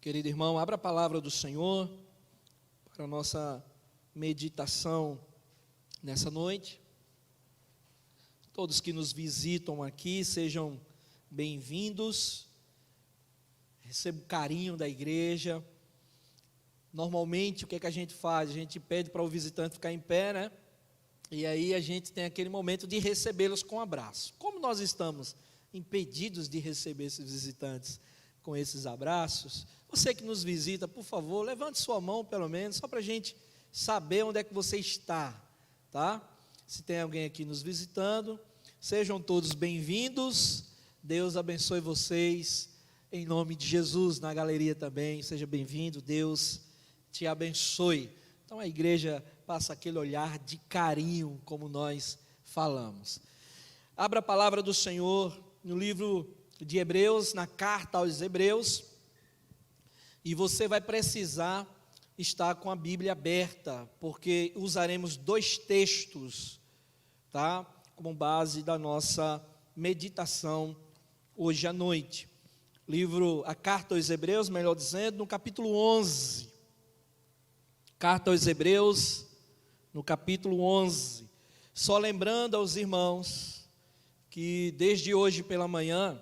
Querido irmão, abra a palavra do Senhor para a nossa meditação nessa noite. Todos que nos visitam aqui, sejam bem-vindos. Receba o carinho da igreja. Normalmente, o que é que a gente faz? A gente pede para o visitante ficar em pé, né? E aí a gente tem aquele momento de recebê-los com um abraço. Como nós estamos impedidos de receber esses visitantes com esses abraços, você que nos visita, por favor, levante sua mão pelo menos, só para a gente saber onde é que você está, tá? Se tem alguém aqui nos visitando, sejam todos bem-vindos, Deus abençoe vocês, em nome de Jesus. Na galeria também, seja bem-vindo, Deus te abençoe. Então a igreja passa aquele olhar de carinho, como nós falamos. Abra a palavra do Senhor no livro de Hebreus, na carta aos Hebreus, e você vai precisar estar com a Bíblia aberta, porque usaremos dois textos, tá? Como base da nossa meditação hoje à noite. A carta aos Hebreus, melhor dizendo, no capítulo 11. Carta aos Hebreus, no capítulo 11. Só lembrando aos irmãos que desde hoje pela manhã,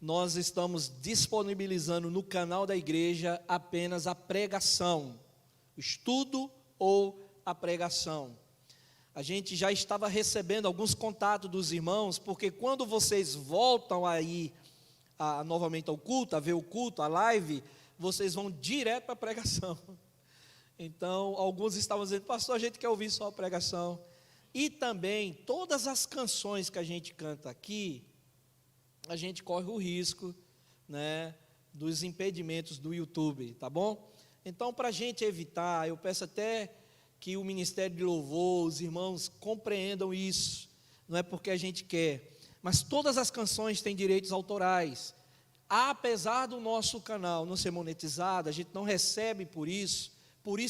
nós estamos disponibilizando no canal da igreja apenas a pregação, o estudo ou a pregação. A gente já estava recebendo alguns contatos dos irmãos, porque quando vocês voltam aí novamente ao culto, a ver o culto, a live, vocês vão direto para a pregação. Então, alguns estavam dizendo: pastor, a gente quer ouvir só a pregação. E também, todas as canções que a gente canta aqui, a gente corre o risco, né, dos impedimentos do YouTube, tá bom? Então, para a gente evitar, eu peço até que o Ministério de Louvor, os irmãos compreendam isso, não é porque a gente quer, mas todas as canções têm direitos autorais. Apesar do nosso canal não ser monetizado, a gente não recebe por isso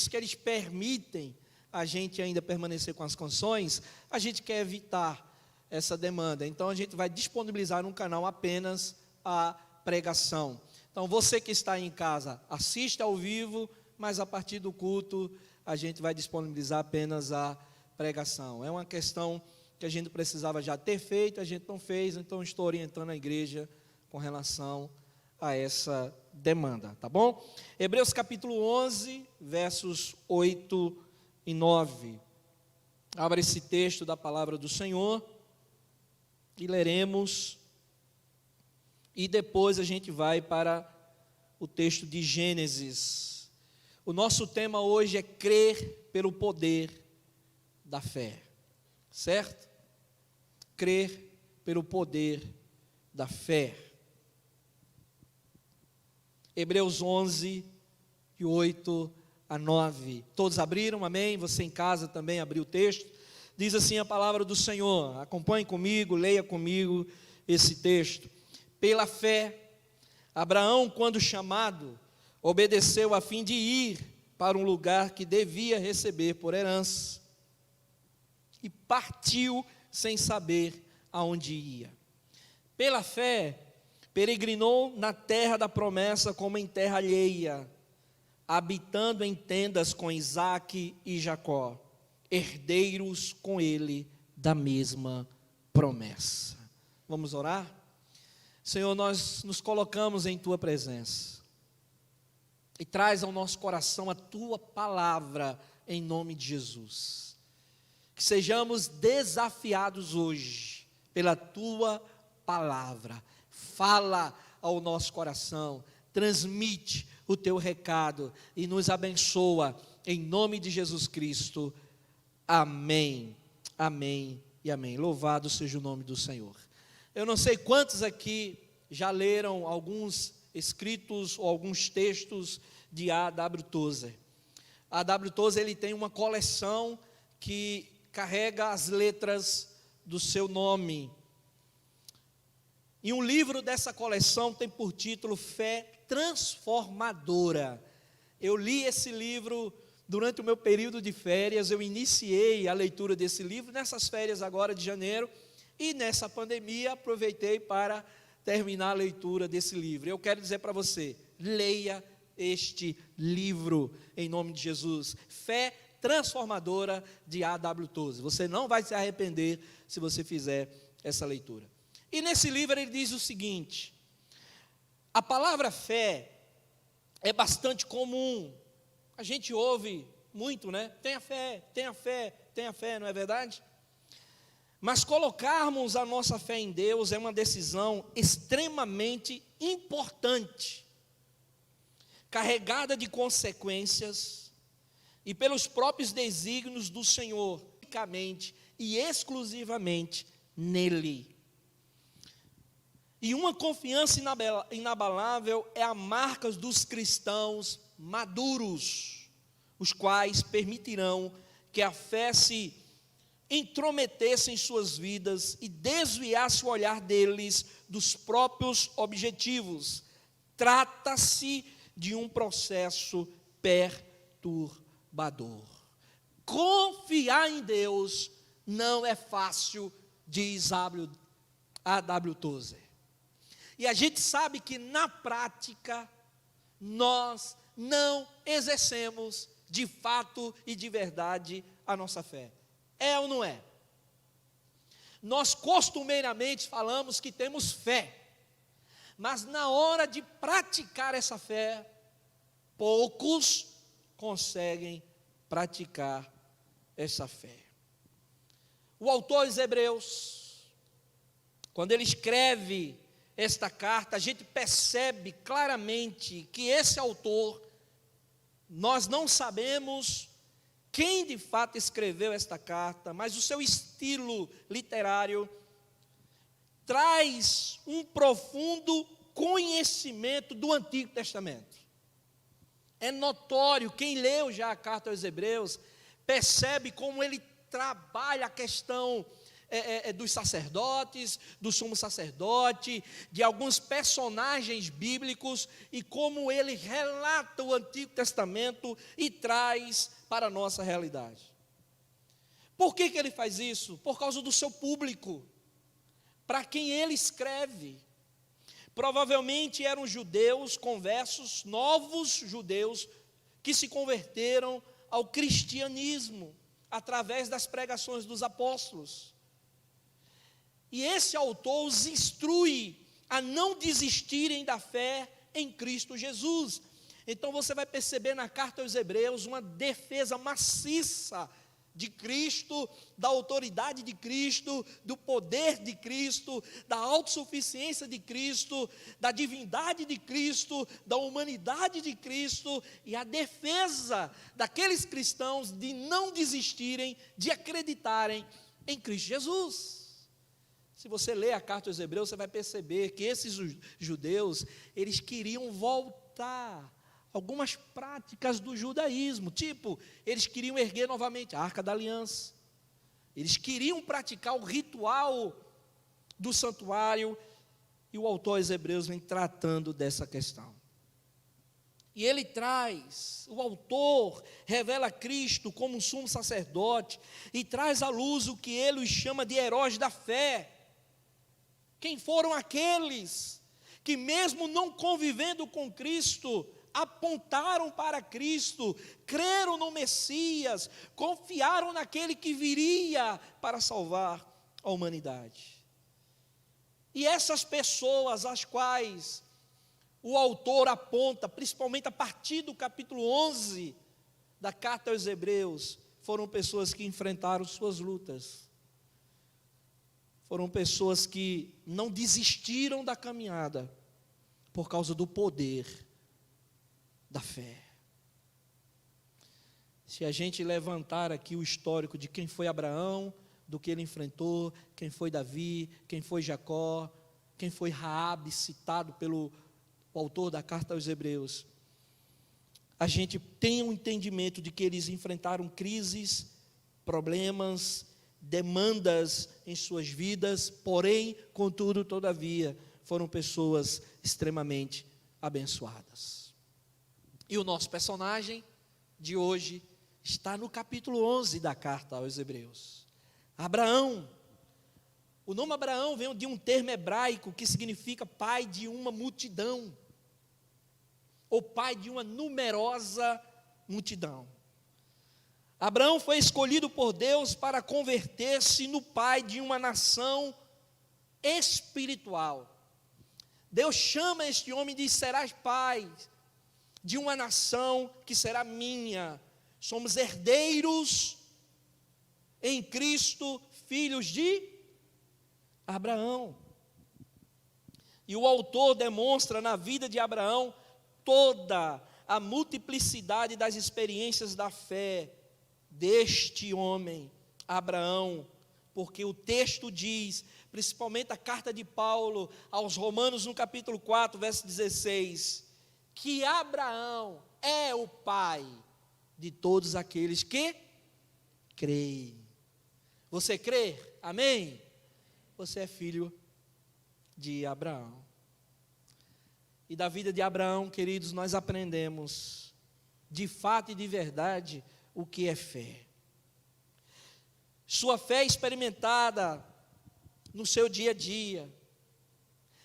que eles permitem a gente ainda permanecer com as canções. A gente quer evitar essa demanda, então a gente vai disponibilizar no canal apenas a pregação. Então você que está em casa, assista ao vivo, mas a partir do culto a gente vai disponibilizar apenas a pregação. É uma questão que a gente precisava já ter feito, a gente não fez, então estou orientando a igreja com relação a essa demanda, tá bom? Hebreus capítulo 11, versos 8 e 9. Abra esse texto da palavra do Senhor e leremos, e depois a gente vai para o texto de Gênesis. O nosso tema hoje é crer pelo poder da fé, certo? Crer pelo poder da fé. Hebreus 11, de 8 a 9. Todos abriram, amém? Você em casa também abriu o texto. Diz assim a palavra do Senhor, acompanhe comigo, leia comigo esse texto. Pela fé, Abraão, quando chamado, obedeceu a fim de ir para um lugar que devia receber por herança, e partiu sem saber aonde ia. Pela fé, peregrinou na terra da promessa como em terra alheia, habitando em tendas com Isaque e Jacó, herdeiros com ele da mesma promessa. Vamos orar? Senhor, nós nos colocamos em tua presença e traz ao nosso coração a tua palavra em nome de Jesus. Que sejamos desafiados hoje pela tua palavra. Fala ao nosso coração, transmite o teu recado e nos abençoa em nome de Jesus Cristo. Amém, amém e amém. Louvado seja o nome do Senhor. Eu não sei quantos aqui já leram alguns escritos ou alguns textos de A.W. Tozer. A.W. Tozer, ele tem uma coleção que carrega as letras do seu nome. E um livro dessa coleção tem por título Fé Transformadora. Eu li esse livro durante o meu período de férias. Eu iniciei a leitura desse livro nessas férias agora de janeiro, e nessa pandemia aproveitei para terminar a leitura desse livro. Eu quero dizer para você, leia este livro, em nome de Jesus. Fé Transformadora, de A.W. Tozer. Você não vai se arrepender se você fizer essa leitura. E nesse livro ele diz o seguinte: a palavra fé é bastante comum. A gente ouve muito, né? Tenha fé, tenha fé, tenha fé, não é verdade? Mas colocarmos a nossa fé em Deus é uma decisão extremamente importante, carregada de consequências, e pelos próprios desígnios do Senhor, unicamente e exclusivamente nele. E uma confiança inabalável é a marca dos cristãos maduros, os quais permitirão que a fé se intrometesse em suas vidas e desviasse o olhar deles dos próprios objetivos. Trata-se de um processo perturbador. Confiar em Deus não é fácil, diz A.W. Tozer. E a gente sabe que na prática nós não exercemos de fato e de verdade a nossa fé. É ou não é? Nós costumeiramente falamos que temos fé, mas na hora de praticar essa fé, poucos conseguem praticar essa fé. O autor dos Hebreus, quando ele escreve esta carta, a gente percebe claramente que esse autor, nós não sabemos quem de fato escreveu esta carta, mas o seu estilo literário traz um profundo conhecimento do Antigo Testamento. É notório, quem leu já a carta aos Hebreus, percebe como ele trabalha a questão dos sacerdotes, do sumo sacerdote, de alguns personagens bíblicos, e como ele relata o Antigo Testamento e traz para a nossa realidade. Por que ele faz isso? Por causa do seu público, para quem ele escreve. Provavelmente eram judeus conversos, novos judeus, que se converteram ao cristianismo, através das pregações dos apóstolos. E esse autor os instrui a não desistirem da fé em Cristo Jesus. Então você vai perceber na carta aos Hebreus uma defesa maciça de Cristo, da autoridade de Cristo, do poder de Cristo, da autossuficiência de Cristo, da divindade de Cristo, da humanidade de Cristo, e a defesa daqueles cristãos de não desistirem, de acreditarem em Cristo Jesus. Se você ler a carta aos Hebreus, você vai perceber que esses judeus, eles queriam voltar algumas práticas do judaísmo, tipo, eles queriam erguer novamente a Arca da Aliança, eles queriam praticar o ritual do santuário, e o autor aos Hebreus vem tratando dessa questão. E ele traz, o autor revela Cristo como um sumo sacerdote, e traz à luz o que ele os chama de heróis da fé. Quem foram aqueles que, mesmo não convivendo com Cristo, apontaram para Cristo, creram no Messias, confiaram naquele que viria para salvar a humanidade. E essas pessoas, as quais o autor aponta, principalmente a partir do capítulo 11 da carta aos Hebreus, foram pessoas que enfrentaram suas lutas. Foram pessoas que não desistiram da caminhada por causa do poder da fé. Se a gente levantar aqui o histórico de quem foi Abraão, do que ele enfrentou, quem foi Davi, quem foi Jacó, quem foi Raabe, citado pelo autor da carta aos Hebreus, a gente tem um entendimento de que eles enfrentaram crises, problemas, demandas em suas vidas, porém, contudo, todavia, foram pessoas extremamente abençoadas. E o nosso personagem de hoje está no capítulo 11 da carta aos Hebreus. Abraão. O nome Abraão vem de um termo hebraico que significa pai de uma multidão. ou pai de uma numerosa multidão. Abraão foi escolhido por Deus para converter-se no pai de uma nação espiritual. Deus chama este homem e diz: serás pai de uma nação que será minha. Somos herdeiros em Cristo, filhos de Abraão. E o autor demonstra na vida de Abraão toda a multiplicidade das experiências da fé deste homem, Abraão, porque o texto diz, principalmente a carta de Paulo aos Romanos, no capítulo 4, verso 16, que Abraão é o pai de todos aqueles que creem. Você crê? Amém? Você é filho de Abraão. E da vida de Abraão, queridos, nós aprendemos, de fato e de verdade, o que é fé. Sua fé é experimentada no seu dia a dia.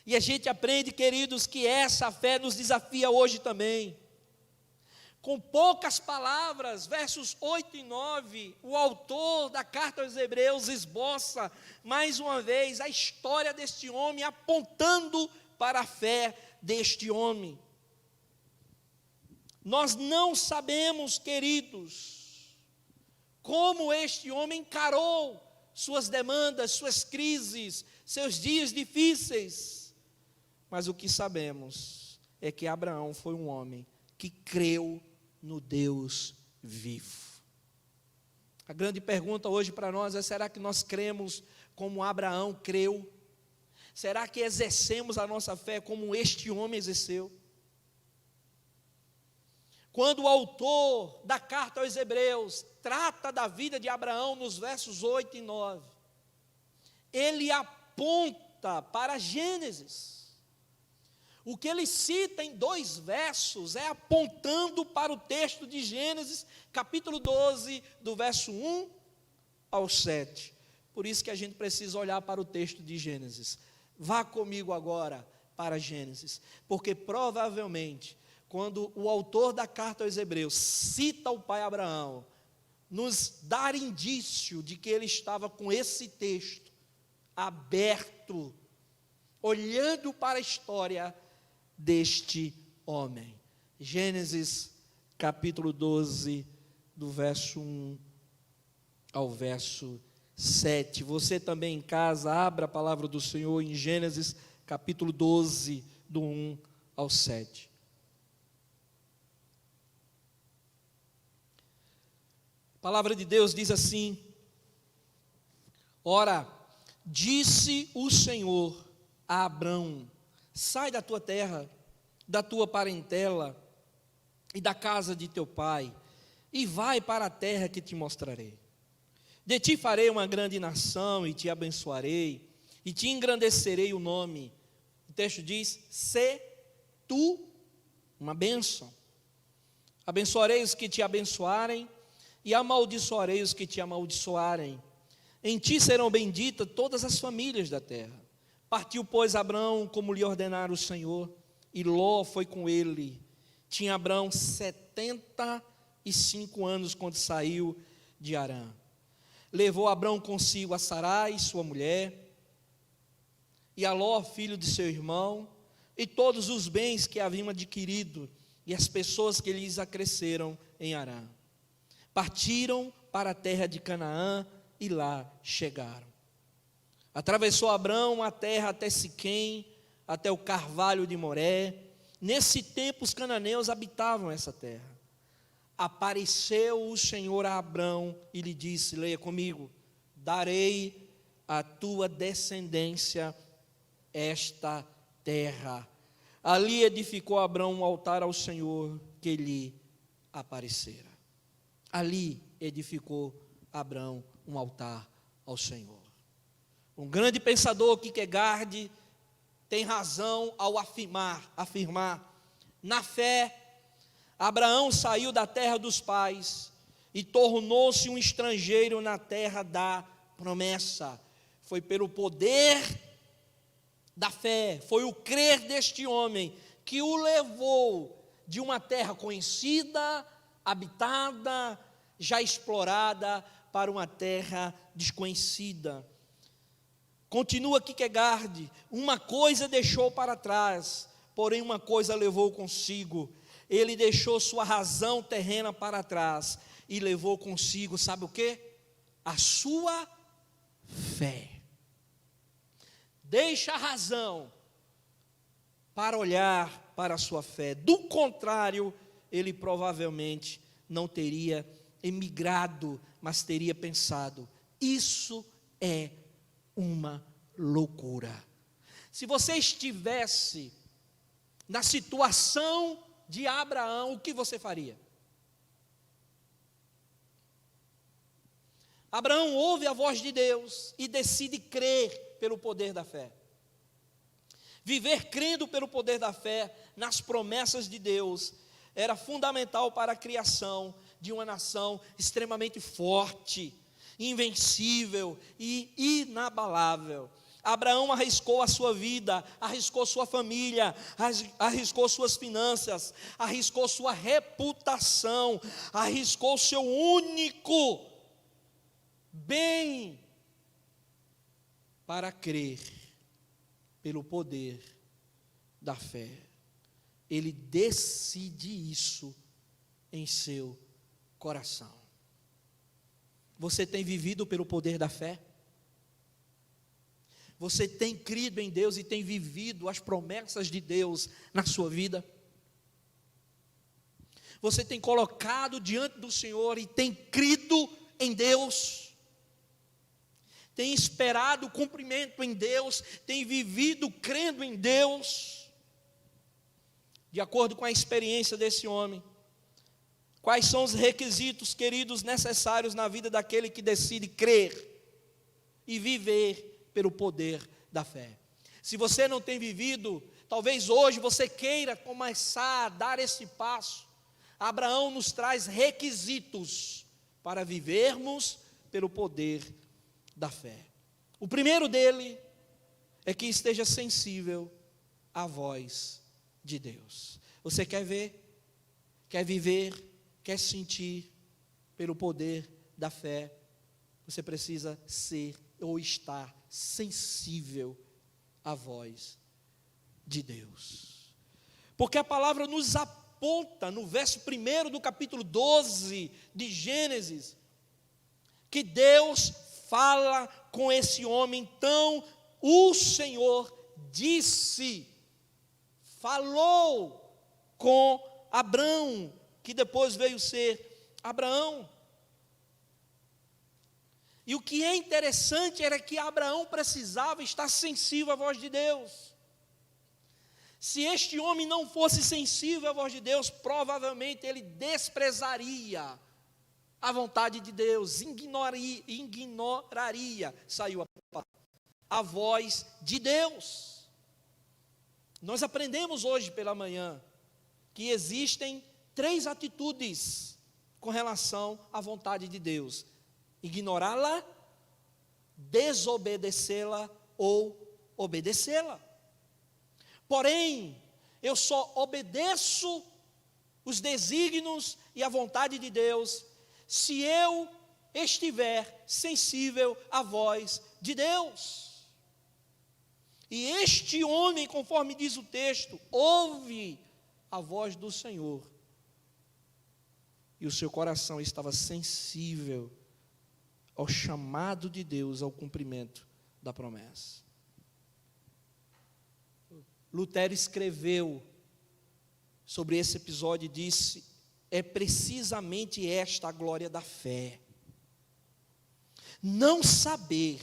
E a gente aprende, queridos, que essa fé nos desafia hoje também. Com poucas palavras, versos 8 e 9, o autor da carta aos Hebreus esboça, mais uma vez, a história deste homem, apontando para a fé deste homem. Nós não sabemos, queridos, como este homem encarou suas demandas, suas crises, seus dias difíceis. Mas o que sabemos é que Abraão foi um homem que creu no Deus vivo. A grande pergunta hoje para nós é: será que nós cremos como Abraão creu? Será que exercemos a nossa fé como este homem exerceu? Quando o autor da carta aos Hebreus trata da vida de Abraão nos versos 8 e 9, ele aponta para Gênesis. O que ele cita em 2 versos é apontando para o texto de Gênesis, capítulo 12, do verso 1 ao 7. Por isso que a gente precisa olhar para o texto de Gênesis. Vá comigo agora para Gênesis, porque provavelmente, quando o autor da carta aos Hebreus cita o pai Abraão, nos dá indício de que ele estava com esse texto aberto, olhando para a história deste homem. Gênesis capítulo 12, do verso 1 ao verso 7. Você também em casa, abra a palavra do Senhor em Gênesis capítulo 12, do 1 ao 7. A palavra de Deus diz assim: ora, disse o Senhor a Abrão: sai da tua terra, da tua parentela e da casa de teu pai, e vai para a terra que te mostrarei. De ti farei uma grande nação, e te abençoarei, e te engrandecerei o nome. O texto diz: sê tu uma bênção. Abençoarei os que te abençoarem, e amaldiçoarei os que te amaldiçoarem. Em ti serão benditas todas as famílias da terra. Partiu, pois, Abrão, como lhe ordenara o Senhor, e Ló foi com ele. Tinha Abrão 75 anos quando saiu de Harã. Levou Abrão consigo a Sarai, sua mulher, e a Ló, filho de seu irmão, e todos os bens que haviam adquirido, e as pessoas que lhes acresceram em Harã. Partiram para a terra de Canaã, e lá chegaram. Atravessou Abrão a terra até Siquém, até o carvalho de Moré. Nesse tempo os cananeus habitavam essa terra. Apareceu o Senhor a Abrão e lhe disse, leia comigo: darei à tua descendência esta terra. Ali edificou Abrão um altar ao Senhor que lhe aparecera. Ali edificou Abrão um altar ao Senhor. Um grande pensador, Kierkegaard, tem razão ao afirmar, na fé, Abraão saiu da terra dos pais e tornou-se um estrangeiro na terra da promessa. Foi pelo poder da fé, foi o crer deste homem que o levou de uma terra conhecida, habitada, já explorada, para uma terra desconhecida. Continua Kierkegaard: uma coisa deixou para trás, porém uma coisa levou consigo. Ele deixou sua razão terrena para trás e levou consigo, sabe o quê? A sua fé. Deixa a razão para olhar para a sua fé. Do contrário, ele provavelmente não teria emigrado, mas teria pensado: isso é uma loucura. Se você estivesse na situação de Abraão, o que você faria? Abraão ouve a voz de Deus e decide crer pelo poder da fé. Viver crendo pelo poder da fé nas promessas de Deus era fundamental para a criação de uma nação extremamente forte, invencível e inabalável. Abraão arriscou a sua vida, arriscou sua família, arriscou suas finanças, arriscou sua reputação, arriscou seu único bem para crer pelo poder da fé. Ele decide isso em seu coração. Você tem vivido pelo poder da fé? Você tem crido em Deus e tem vivido as promessas de Deus na sua vida? Você tem colocado diante do Senhor e tem crido em Deus? Tem esperado o cumprimento em Deus? Tem vivido crendo em Deus? De acordo com a experiência desse homem, quais são os requisitos, queridos, necessários na vida daquele que decide crer e viver pelo poder da fé? Se você não tem vivido, talvez hoje você queira começar a dar esse passo. Abraão nos traz requisitos para vivermos pelo poder da fé. O primeiro dele é que esteja sensível à voz de Deus. Você quer ver, quer viver, quer sentir pelo poder da fé? Você precisa ser ou estar sensível à voz de Deus. Porque a palavra nos aponta no verso 1 do capítulo 12 de Gênesis, que Deus fala com esse homem. Então o Senhor disse, falou com Abrão, que depois veio ser Abraão. E o que é interessante era que Abraão precisava estar sensível à voz de Deus. Se este homem não fosse sensível à voz de Deus, provavelmente ele desprezaria a vontade de Deus, ignoraria, saiu a palavra, a voz de Deus. Nós aprendemos hoje pela manhã que existem 3 atitudes com relação à vontade de Deus: ignorá-la, desobedecê-la ou obedecê-la. Porém, eu só obedeço os desígnios e a vontade de Deus se eu estiver sensível à voz de Deus. E este homem, conforme diz o texto, ouve a voz do Senhor, e o seu coração estava sensível ao chamado de Deus, ao cumprimento da promessa. Lutero escreveu sobre esse episódio e disse: é precisamente esta a glória da fé. Não saber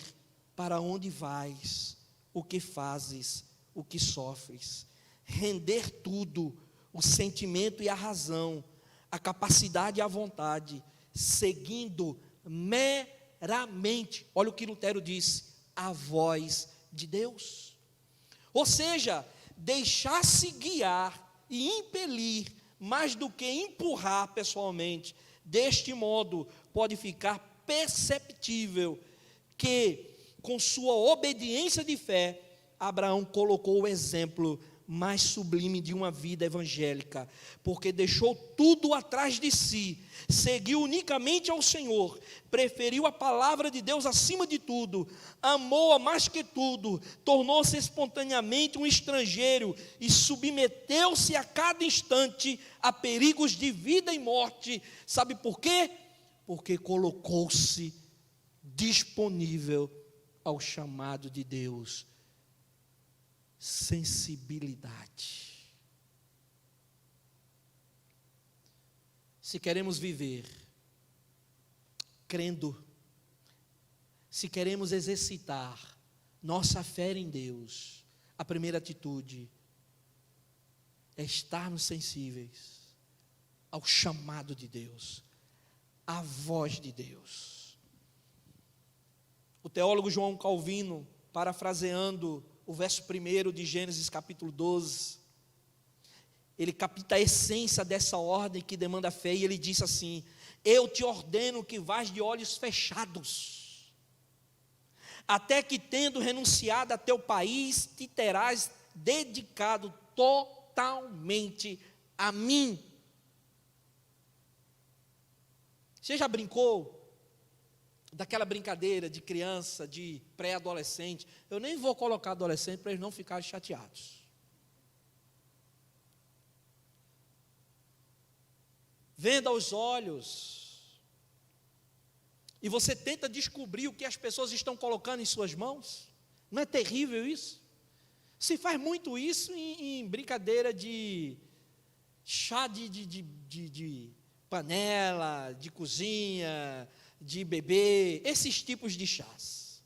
para onde vais, o que fazes, o que sofres, render tudo, o sentimento e a razão, a capacidade e a vontade, seguindo meramente, olha o que Lutero disse, a voz de Deus. Ou seja, deixar-se guiar e impelir mais do que empurrar pessoalmente. Deste modo, pode ficar perceptível que, com sua obediência de fé, Abraão colocou o exemplo mais sublime de uma vida evangélica, porque deixou tudo atrás de si, seguiu unicamente ao Senhor, preferiu a palavra de Deus acima de tudo, amou-a mais que tudo, tornou-se espontaneamente um estrangeiro e submeteu-se a cada instante a perigos de vida e morte. Sabe por quê? Porque colocou-se disponível ao chamado de Deus. Sensibilidade. Se queremos viver crendo, se queremos exercitar nossa fé em Deus, a primeira atitude é estarmos sensíveis ao chamado de Deus, à voz de Deus. O teólogo João Calvino, parafraseando o verso 1 de Gênesis capítulo 12, ele capta a essência dessa ordem que demanda fé, e ele diz assim: eu te ordeno que vás de olhos fechados, até que, tendo renunciado a teu país, te terás dedicado totalmente a mim. Você já brincou daquela brincadeira de criança, de pré-adolescente? Eu nem vou colocar adolescente para eles não ficarem chateados. Venda os olhos, e você tenta descobrir o que as pessoas estão colocando em suas mãos. Não é terrível isso? Se faz muito isso em brincadeira de chá de panela, de cozinha, de bebê, esses tipos de chás.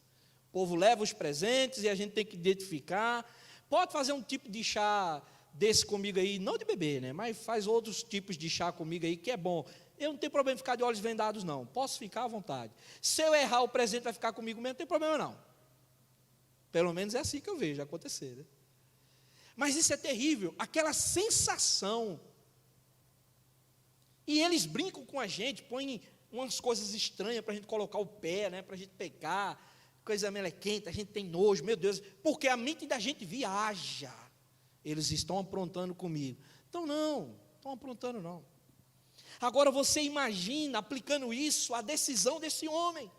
O povo leva os presentes e a gente tem que identificar. Pode fazer um tipo de chá desse comigo aí, não de bebê, né? Mas faz outros tipos de chá comigo aí, que é bom. Eu não tenho problema em ficar de olhos vendados, não. Posso ficar à vontade. Se eu errar, o presente vai ficar comigo mesmo, não tem problema não. Pelo menos é assim que eu vejo acontecer, né? Mas isso é terrível, aquela sensação. E eles brincam com a gente, põem umas coisas estranhas para a gente colocar o pé, né? Para a gente pegar, coisa melequenta, a gente tem nojo, meu Deus, porque a mente da gente viaja. Eles estão aprontando comigo. Então não estão aprontando não. Agora você imagina, aplicando isso, a decisão desse homem.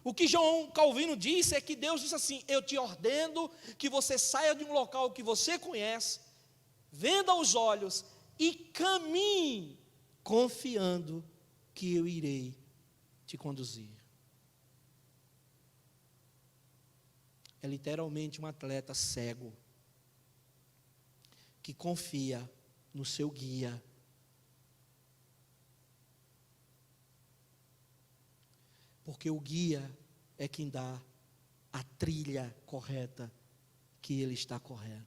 O que João Calvino disse é que Deus disse assim: eu te ordeno que você saia de um local que você conhece, venda os olhos e caminhe, confiando que eu irei te conduzir. É literalmente um atleta cego, que confia no seu guia. Porque o guia é quem dá a trilha correta que ele está correndo.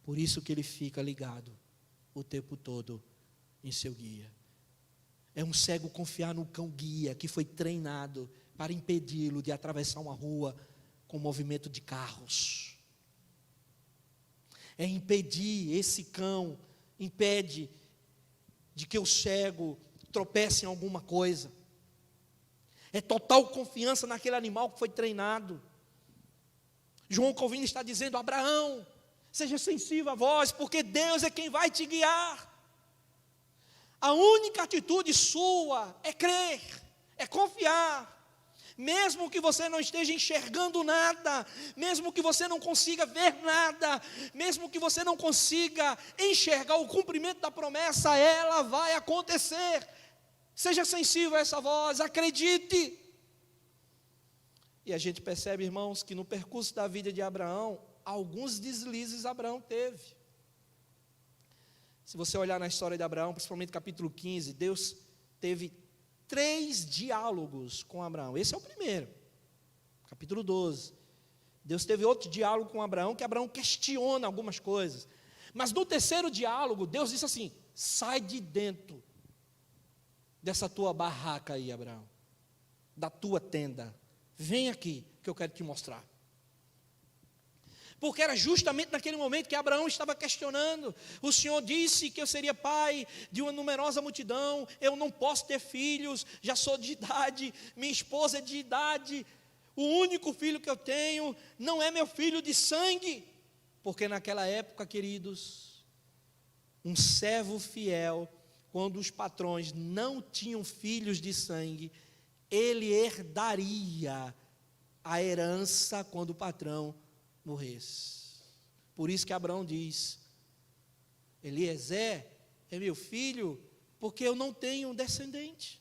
Por isso que ele fica ligado o tempo todo em seu guia. É um cego confiar no cão guia que foi treinado para impedi-lo de atravessar uma rua com movimento de carros. É impedir, esse cão impede de que o cego tropece em alguma coisa. É total confiança naquele animal que foi treinado. João Calvino está dizendo: Abraão, seja sensível à voz, porque Deus é quem vai te guiar. A única atitude sua é crer, é confiar. Mesmo que você não esteja enxergando nada, mesmo que você não consiga ver nada, mesmo que você não consiga enxergar o cumprimento da promessa, ela vai acontecer. Seja sensível a essa voz, acredite. E a gente percebe, irmãos, que no percurso da vida de Abraão, alguns deslizes Abraão teve. Se você olhar na história de Abraão, principalmente capítulo 15, Deus teve 3 diálogos com Abraão. Esse é o primeiro, capítulo 12. Deus teve outro diálogo com Abraão, que Abraão questiona algumas coisas. Mas no terceiro diálogo, Deus disse assim: sai de dentro dessa tua barraca aí, Abraão, da tua tenda, vem aqui que eu quero te mostrar. Porque era justamente naquele momento que Abraão estava questionando. O Senhor disse que eu seria pai de uma numerosa multidão, eu não posso ter filhos, já sou de idade, minha esposa é de idade. o único filho que eu tenho não é meu filho de sangue. Porque naquela época, queridos, um servo fiel, quando os patrões não tinham filhos de sangue, ele herdaria a herança quando o patrão morresse. Por isso que Abraão diz: Eliezer é meu filho, porque eu não tenho descendente.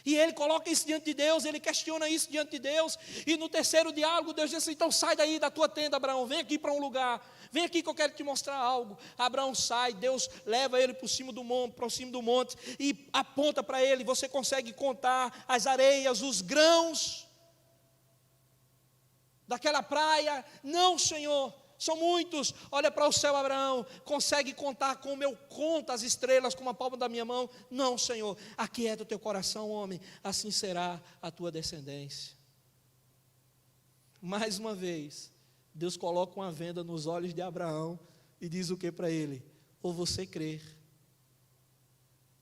E ele coloca isso diante de Deus, ele questiona isso diante de Deus, e no terceiro diálogo, Deus diz assim: então sai daí da tua tenda, Abraão, vem aqui para um lugar, vem aqui que eu quero te mostrar algo. Abraão sai, Deus leva ele para cima do monte, e aponta para ele: você consegue contar as areias, os grãos daquela praia? Não, Senhor, são muitos. Olha para o céu, Abraão, consegue contar como eu conto as estrelas com a palma da minha mão? Não, Senhor. Aquieta o teu coração, homem, assim será a tua descendência. Mais uma vez, Deus coloca uma venda nos olhos de Abraão e diz o que para ele? Ou você crer,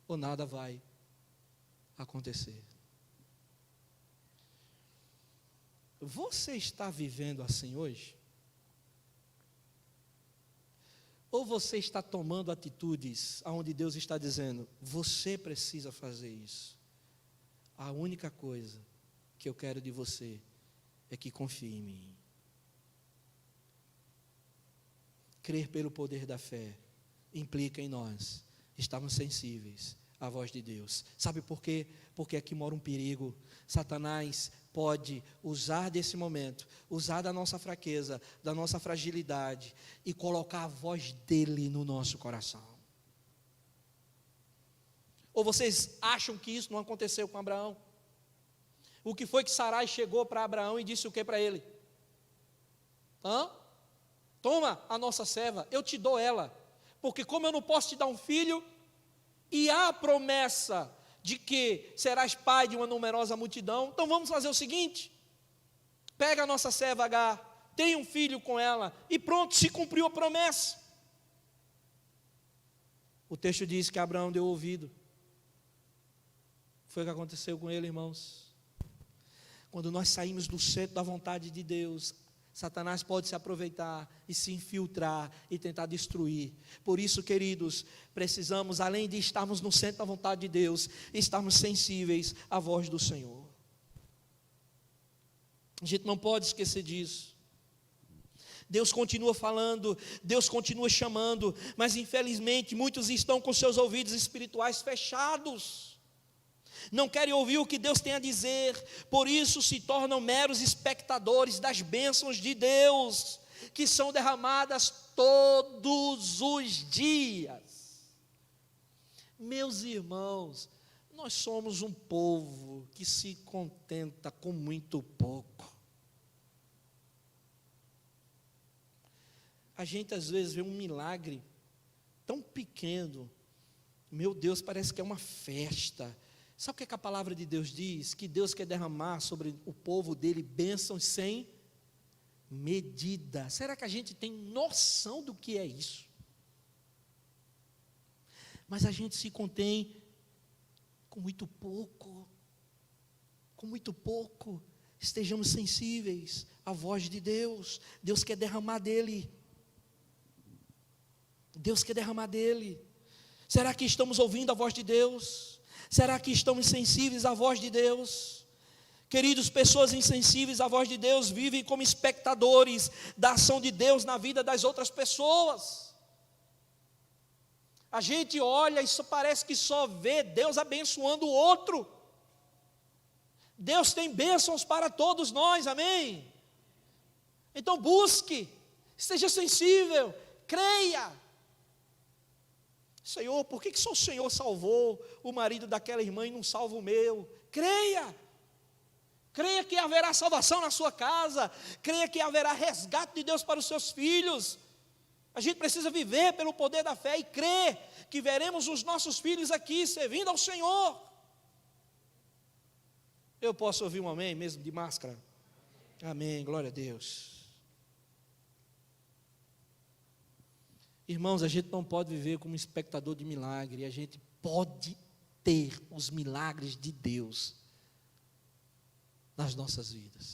ou nada vai acontecer. Você está vivendo assim hoje? Ou você está tomando atitudes onde Deus está dizendo: você precisa fazer isso? A única coisa que eu quero de você é que confie em mim. Crer pelo poder da fé implica em nós estarmos sensíveis à voz de Deus. Sabe por quê? Porque aqui mora um perigo. Satanás pode usar desse momento, usar da nossa fraqueza, da nossa fragilidade, e colocar a voz dele no nosso coração. Ou vocês acham que isso não aconteceu com Abraão? O que foi que Sarai chegou para Abraão e disse o que para ele? Toma a nossa serva, eu te dou ela, porque como eu não posso te dar um filho, e há a promessa de que serás pai de uma numerosa multidão, então vamos fazer o seguinte: pega a nossa serva Agar, tem um filho com ela, e pronto, se cumpriu a promessa. O texto diz que Abraão deu ouvido. Foi o que aconteceu com ele, irmãos. Quando nós saímos do centro da vontade de Deus, Satanás pode se aproveitar e se infiltrar e tentar destruir. Por isso, queridos, precisamos, além de estarmos no centro da vontade de Deus, estarmos sensíveis à voz do Senhor. A gente não pode esquecer disso. Deus continua falando, Deus continua chamando, mas infelizmente muitos estão com seus ouvidos espirituais fechados. Não querem ouvir o que Deus tem a dizer, por isso se tornam meros espectadores das bênçãos de Deus, que são derramadas todos os dias. Meus irmãos, nós somos um povo que se contenta com muito pouco. A gente às vezes vê um milagre tão pequeno, meu Deus, parece que é uma festa. Sabe o que a palavra de Deus diz? Que Deus quer derramar sobre o povo dele bênçãos sem medida. Será que a gente tem noção do que é isso? Mas a gente se contém com muito pouco. Com muito pouco. Estejamos sensíveis à voz de Deus. Deus quer derramar dele. Deus quer derramar dele. Será que estamos ouvindo a voz de Deus? Será que estamos sensíveis à voz de Deus? Queridos, pessoas insensíveis à voz de Deus vivem como espectadores da ação de Deus na vida das outras pessoas. A gente olha e parece que só vê Deus abençoando o outro. Deus tem bênçãos para todos nós, amém? Então busque, esteja sensível, creia. Senhor, por que só o Senhor salvou o marido daquela irmã e não salva o meu? Creia. Creia que haverá salvação na sua casa. Creia que haverá resgate de Deus para os seus filhos. A gente precisa viver pelo poder da fé e crer que veremos os nossos filhos aqui servindo ao Senhor. Eu posso ouvir um amém mesmo de máscara? Amém, glória a Deus. Irmãos, a gente não pode viver como espectador de milagre, a gente pode ter os milagres de Deus nas nossas vidas.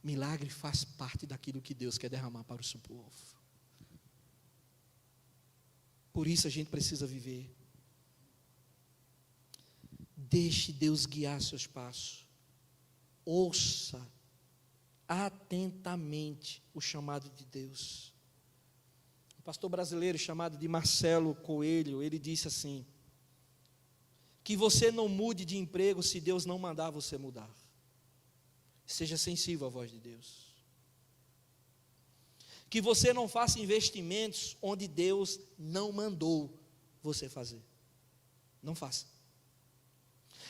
Milagre faz parte daquilo que Deus quer derramar para o seu povo. Por isso a gente precisa viver. Deixe Deus guiar seus passos. Ouça atentamente o chamado de Deus. Um pastor brasileiro chamado de Marcelo Coelho, ele disse assim: que você não mude de emprego se Deus não mandar você mudar. Seja sensível à voz de Deus. Que você não faça investimentos onde Deus não mandou você fazer. Não faça.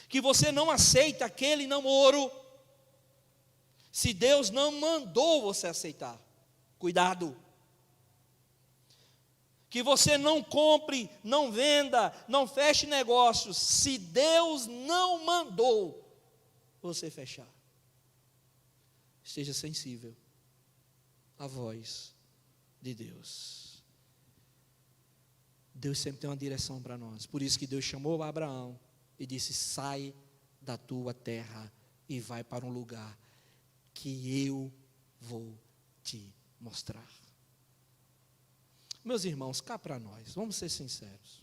Que você não aceite aquele namoro se Deus não mandou você aceitar. Cuidado. Que você não compre, não venda, não feche negócios se Deus não mandou você fechar. Esteja sensível à voz de Deus. Deus sempre tem uma direção para nós. Por isso que Deus chamou Abraão e disse: sai da tua terra e vai para um lugar que eu vou te mostrar. Meus irmãos, cá para nós, vamos ser sinceros.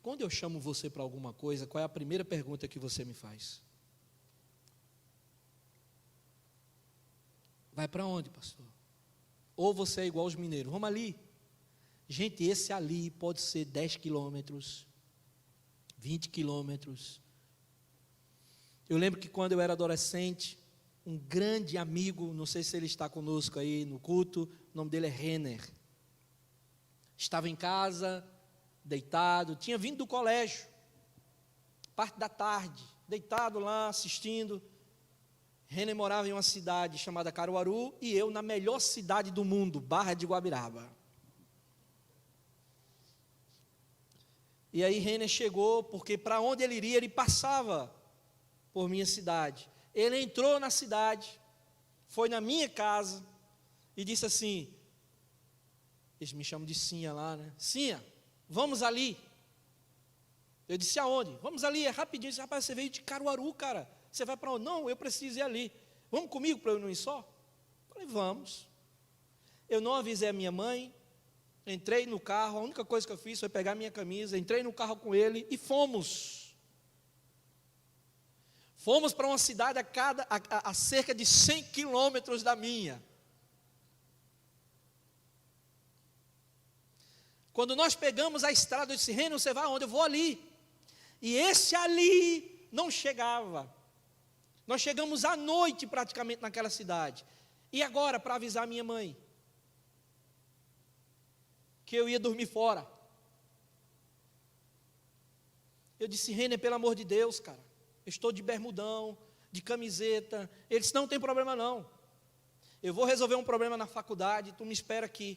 Quando eu chamo você para alguma coisa, qual é a primeira pergunta que você me faz? Vai para onde, pastor? Ou você é igual aos mineiros, vamos ali. Gente, esse ali pode ser 10 quilômetros, 20 quilômetros. Eu lembro que quando eu era adolescente, um grande amigo, não sei se ele está conosco aí no culto, o nome dele é Renner. Estava em casa, deitado, tinha vindo do colégio, parte da tarde, deitado lá, assistindo. Renner morava em uma cidade chamada Caruaru, e eu na melhor cidade do mundo, Barra de Guabiraba. E aí Renner chegou, porque para onde ele iria, ele passava por minha cidade. Ele entrou na cidade, foi na minha casa, e disse assim, eles me chamam de Sinha lá, né? Sinha, vamos ali. Eu disse, aonde? Vamos ali, é rapidinho. Eu disse, rapaz, você veio de Caruaru, cara. Você vai para onde? Não, eu preciso ir ali. Vamos comigo para eu não ir só? Falei, vamos. Eu não avisei a minha mãe, entrei no carro, a única coisa que eu fiz foi pegar minha camisa, entrei no carro com ele e fomos. Fomos para uma cidade a cerca de 100 quilômetros da minha. Quando nós pegamos a estrada, eu disse, Renner, você vai aonde? Eu vou ali. E esse ali não chegava. Nós chegamos à noite praticamente naquela cidade. E agora, para avisar minha mãe que eu ia dormir fora. Eu disse, Renner, pelo amor de Deus, cara, eu estou de bermudão, de camiseta. Ele disse, não tem problema não. Eu vou resolver um problema na faculdade, tu me espera aqui.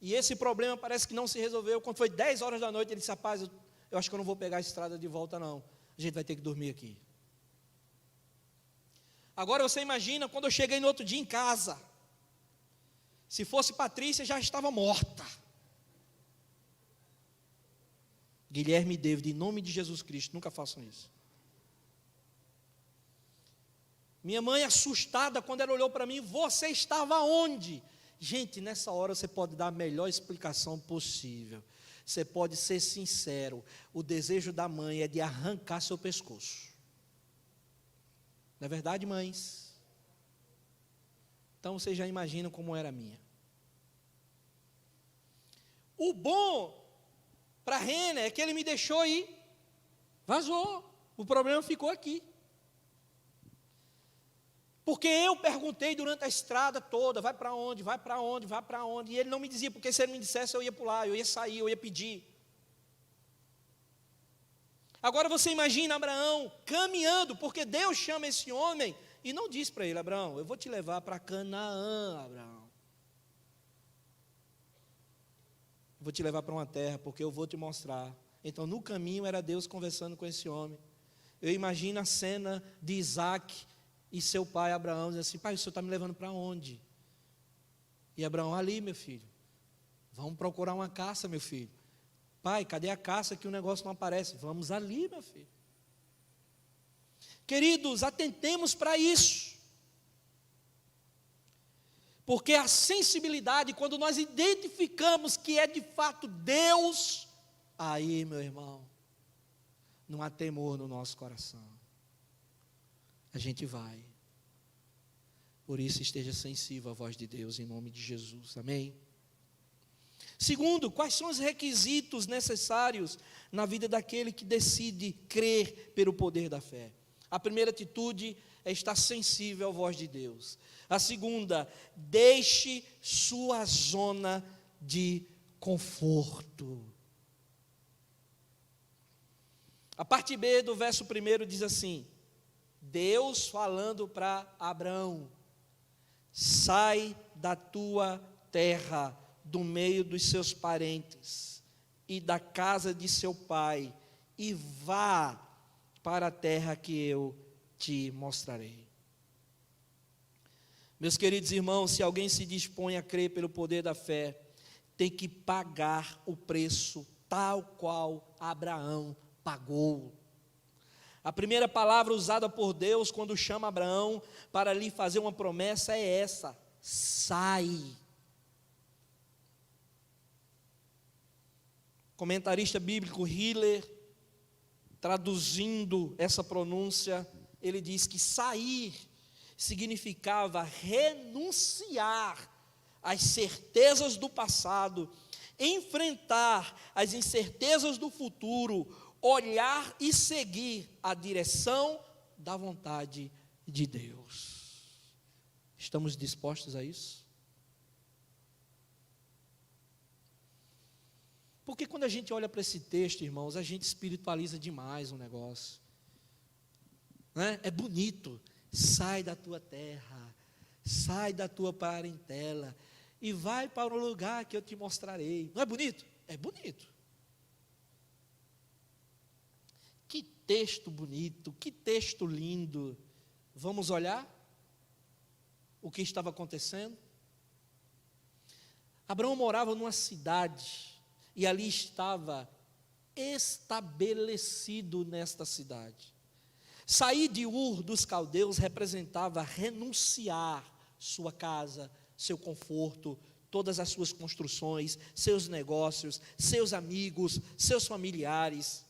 E esse problema parece que não se resolveu. Quando foi 10 horas da noite, ele disse, rapaz, eu acho que eu não vou pegar a estrada de volta não. A gente vai ter que dormir aqui. Agora você imagina quando eu cheguei no outro dia em casa. Se fosse Patrícia, já estava morta. Guilherme e David, em nome de Jesus Cristo, nunca façam isso. Minha mãe assustada quando ela olhou para mim, você estava onde? Gente, nessa hora você pode dar a melhor explicação possível. Você pode ser sincero. O desejo da mãe é de arrancar seu pescoço. Não é verdade, mães? Então vocês já imaginam como era a minha. O bom para Renner é que ele me deixou ir. Vazou. O problema ficou aqui. Porque eu perguntei durante a estrada toda, vai para onde, vai para onde, vai para onde. E ele não me dizia, porque se ele me dissesse eu ia pular, eu ia sair, eu ia pedir. Agora você imagina Abraão caminhando, porque Deus chama esse homem e não diz para ele, Abraão, eu vou te levar para Canaã, Abraão. Vou te levar para uma terra, porque eu vou te mostrar. Então no caminho era Deus conversando com esse homem. Eu imagino a cena de Isaac e seu pai Abraão, diz assim, pai, o senhor está me levando para onde? E Abraão, ali meu filho, vamos procurar uma caça meu filho. Pai, cadê a caça que o negócio não aparece? Vamos ali meu filho. Queridos, atentemos para isso. Porque a sensibilidade, quando nós identificamos que é de fato Deus, aí, meu irmão, não há temor no nosso coração. A gente vai. Por isso, esteja sensível à voz de Deus, em nome de Jesus. Amém? Segundo, quais são os requisitos necessários na vida daquele que decide crer pelo poder da fé? A primeira atitude é estar sensível à voz de Deus. A segunda, deixe sua zona de conforto. A parte B do verso 1 diz assim: Deus falando para Abraão: sai da tua terra, do meio dos seus parentes e da casa de seu pai, e vá para a terra que eu te mostrarei. Meus queridos irmãos, se alguém se dispõe a crer pelo poder da fé, tem que pagar o preço tal qual Abraão pagou. A primeira palavra usada por Deus quando chama Abraão para lhe fazer uma promessa é essa: sai. Comentarista bíblico Hiller, traduzindo essa pronúncia, ele diz que sair significava renunciar às certezas do passado, enfrentar as incertezas do futuro, olhar e seguir a direção da vontade de Deus. Estamos dispostos a isso? Porque quando a gente olha para esse texto, irmãos, a gente espiritualiza demais o negócio. Né? É bonito. Sai da tua terra, sai da tua parentela e vai para o lugar que eu te mostrarei. Não é bonito? É bonito. Que texto bonito, que texto lindo. Vamos olhar o que estava acontecendo? Abraão morava numa cidade e ali estava estabelecido nesta cidade. Sair de Ur dos caldeus representava renunciar sua casa, seu conforto, todas as suas construções, seus negócios, seus amigos, seus familiares.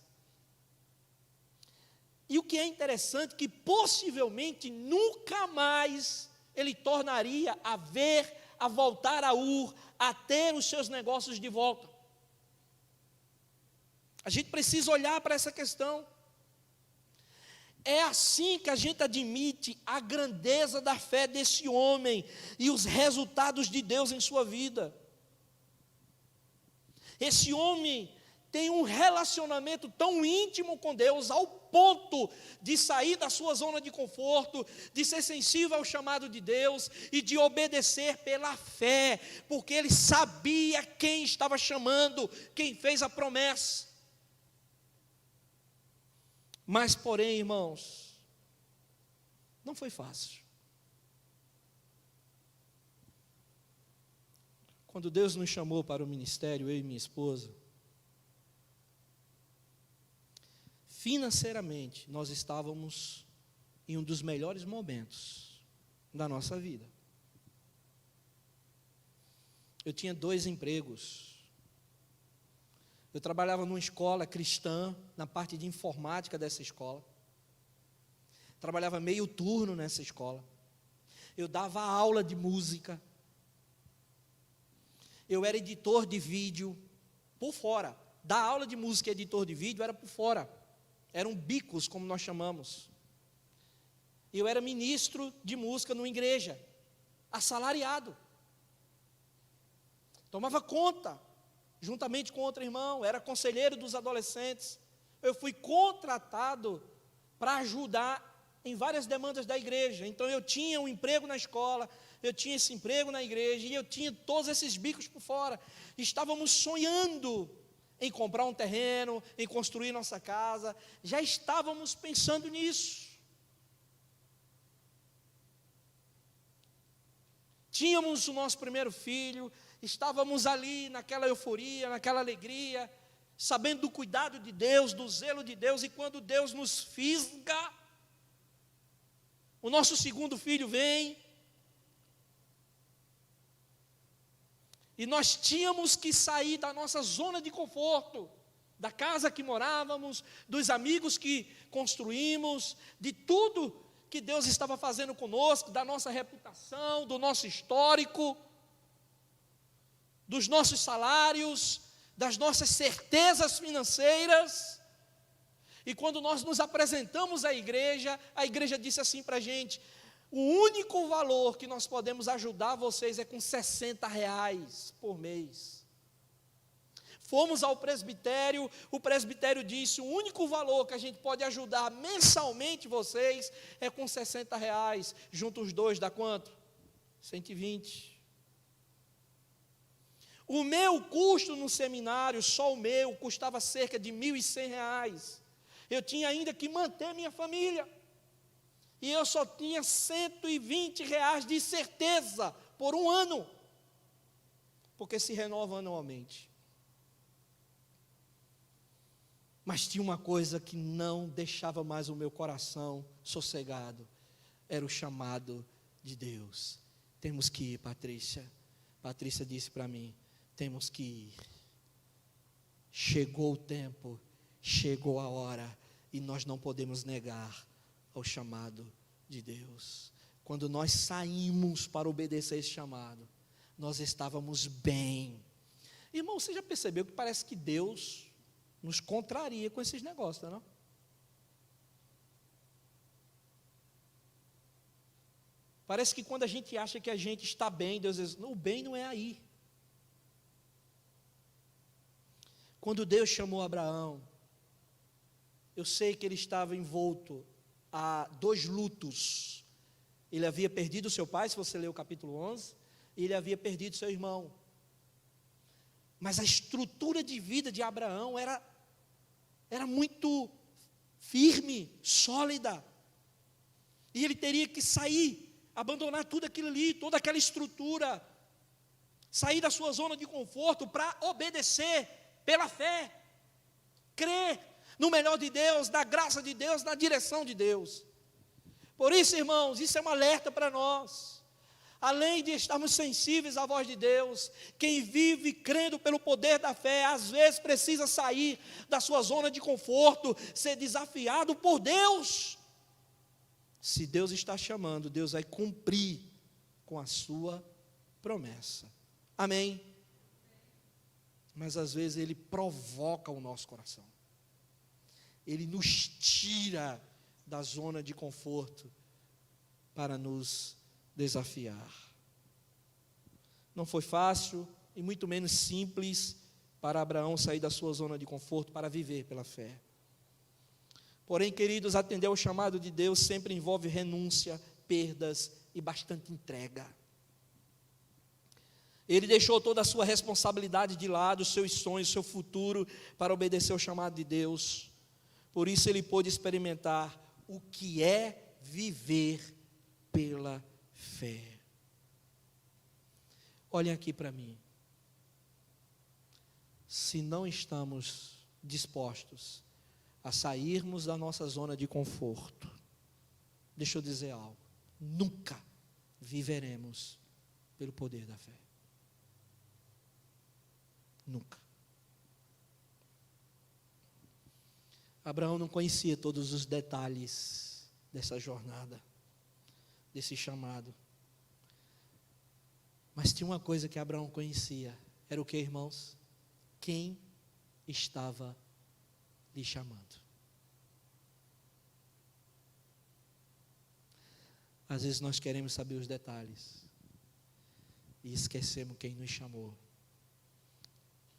E o que é interessante, que possivelmente nunca mais ele tornaria a voltar a Ur, a ter os seus negócios de volta. A gente precisa olhar para essa questão. É assim que a gente admite a grandeza da fé desse homem e os resultados de Deus em sua vida. Esse homem tem um relacionamento tão íntimo com Deus, ao ponto de sair da sua zona de conforto, de ser sensível ao chamado de Deus e de obedecer pela fé, porque ele sabia quem estava chamando, quem fez a promessa. Mas, porém, irmãos, não foi fácil. Quando Deus nos chamou para o ministério, eu e minha esposa, financeiramente, nós estávamos em um dos melhores momentos da nossa vida. Eu tinha 2 empregos. Eu trabalhava numa escola cristã, na parte de informática dessa escola. Trabalhava meio turno nessa escola. Eu dava aula de música. Eu era editor de vídeo por fora. Dar aula de música e editor de vídeo era por fora. Eram bicos, como nós chamamos. Eu era ministro de música numa igreja, assalariado. Tomava conta, juntamente com outro irmão, era conselheiro dos adolescentes. Eu fui contratado para ajudar em várias demandas da igreja. Então eu tinha um emprego na escola, eu tinha esse emprego na igreja, e eu tinha todos esses bicos por fora. Estávamos sonhando em comprar um terreno, em construir nossa casa, já estávamos pensando nisso. Tínhamos o nosso primeiro filho, estávamos ali naquela euforia, naquela alegria, sabendo do cuidado de Deus, do zelo de Deus, e quando Deus nos fisga, O nosso segundo filho vem. E nós tínhamos que sair da nossa zona de conforto, da casa que morávamos, dos amigos que construímos, de tudo que Deus estava fazendo conosco, da nossa reputação, do nosso histórico, dos nossos salários, das nossas certezas financeiras. E quando nós nos apresentamos à igreja, a igreja disse assim para a gente: o único valor que nós podemos ajudar vocês é com R$60 por mês. Fomos ao presbitério, o presbitério disse: o único valor que a gente pode ajudar mensalmente vocês é com R$60. Junta os dois, dá quanto? 120. O meu custo no seminário, só o meu, custava cerca de R$1.100. Eu tinha ainda que manter minha família. E eu só tinha R$120 de certeza por um ano, porque se renova anualmente. Mas tinha uma coisa que não deixava mais o meu coração sossegado, era o chamado de Deus. Temos que ir, Patrícia. Patrícia disse para mim: temos que ir. Chegou o tempo, chegou a hora, e nós não podemos negar ao chamado de Deus. Quando nós saímos para obedecer esse chamado, nós estávamos bem. Irmão, você já percebeu que parece que Deus nos contraria com esses negócios, não é? Parece que quando a gente acha que a gente está bem, Deus diz: o bem não é aí. Quando Deus chamou Abraão, eu sei que ele estava envolto a 2 lutos. Ele havia perdido seu pai, se você ler o capítulo 11, e ele havia perdido seu irmão. Mas a estrutura de vida de Abraão era muito firme, sólida. E ele teria que sair, abandonar tudo aquilo ali, toda aquela estrutura, sair da sua zona de conforto para obedecer pela fé, crer no melhor de Deus, na graça de Deus, na direção de Deus. Por isso, irmãos, isso é um alerta para nós. Além de estarmos sensíveis à voz de Deus, quem vive crendo pelo poder da fé, às vezes precisa sair da sua zona de conforto, ser desafiado por Deus. Se Deus está chamando, Deus vai cumprir com a sua promessa. Amém? Mas às vezes Ele provoca o nosso coração. Ele nos tira da zona de conforto para nos desafiar. Não foi fácil e muito menos simples para Abraão sair da sua zona de conforto para viver pela fé. Porém, queridos, atender ao chamado de Deus sempre envolve renúncia, perdas e bastante entrega. Ele deixou toda a sua responsabilidade de lado, os seus sonhos, o seu futuro, para obedecer ao chamado de Deus. Por isso ele pôde experimentar o que é viver pela fé. Olhem aqui para mim. Se não estamos dispostos a sairmos da nossa zona de conforto, deixa eu dizer algo: nunca viveremos pelo poder da fé. Nunca. Abraão não conhecia todos os detalhes dessa jornada, desse chamado. Mas tinha uma coisa que Abraão conhecia. Era o que, irmãos? Quem estava lhe chamando. Às vezes nós queremos saber os detalhes e esquecemos quem nos chamou.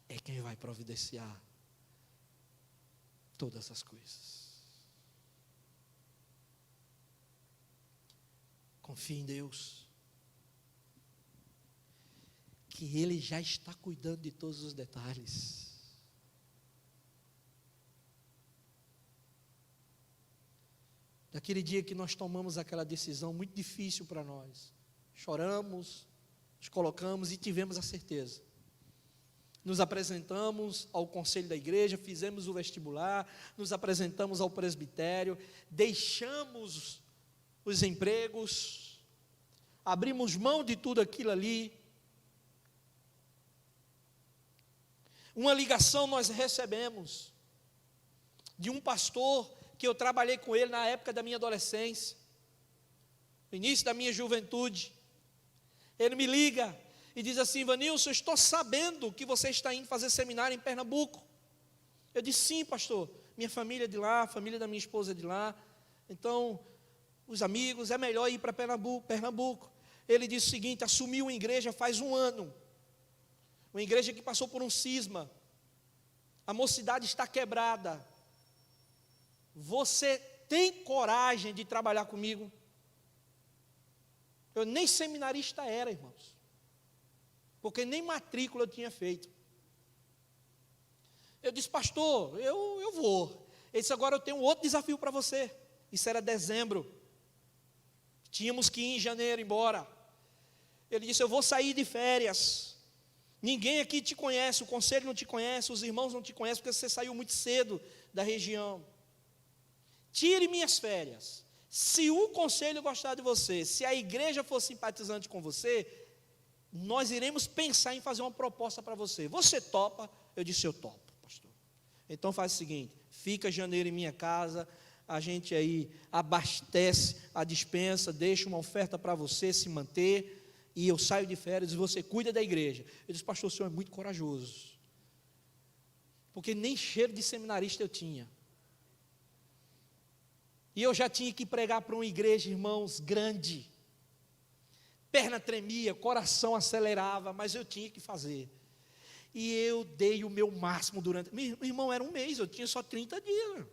É quem vai providenciar todas as coisas. Confie em Deus, que Ele já está cuidando de todos os detalhes. Daquele dia que nós tomamos aquela decisão muito difícil para nós, choramos, nos colocamos e tivemos a certeza. Nos apresentamos ao conselho da igreja, fizemos o vestibular, nos apresentamos ao presbitério, deixamos os empregos, abrimos mão de tudo aquilo ali. Uma ligação nós recebemos de um pastor que eu trabalhei com ele na época da minha adolescência, no início da minha juventude. Ele me liga e diz assim: Ivanilson, eu estou sabendo que você está indo fazer seminário em Pernambuco. Eu disse: sim, pastor, minha família é de lá, a família da minha esposa é de lá, então os amigos, é melhor ir para Pernambuco. Ele disse o seguinte: assumiu uma igreja faz um ano, uma igreja que passou por um cisma, a mocidade está quebrada. Você tem coragem de trabalhar comigo? Eu nem seminarista era, irmãos, porque nem matrícula eu tinha feito. Eu disse: pastor, eu vou. Ele disse: agora eu tenho um outro desafio para você. Isso era dezembro, tínhamos que ir em janeiro embora. Ele disse: eu vou sair de férias, ninguém aqui te conhece, o conselho não te conhece, os irmãos não te conhecem, porque você saiu muito cedo da região. Tire minhas férias. Se o conselho gostar de você, se a igreja for simpatizante com você, nós iremos pensar em fazer uma proposta para você. Você topa? Eu disse: eu topo, pastor. Então faz o seguinte: fica janeiro em minha casa, a gente aí abastece a despensa, deixa uma oferta para você se manter, e eu saio de férias e você cuida da igreja. Eu disse: pastor, o senhor é muito corajoso, porque nem cheiro de seminarista eu tinha. E eu já tinha que pregar para uma igreja, irmãos, grande. Perna tremia, coração acelerava, mas eu tinha que fazer. E eu dei o meu máximo durante... Meu irmão, era um mês, eu tinha só 30 dias.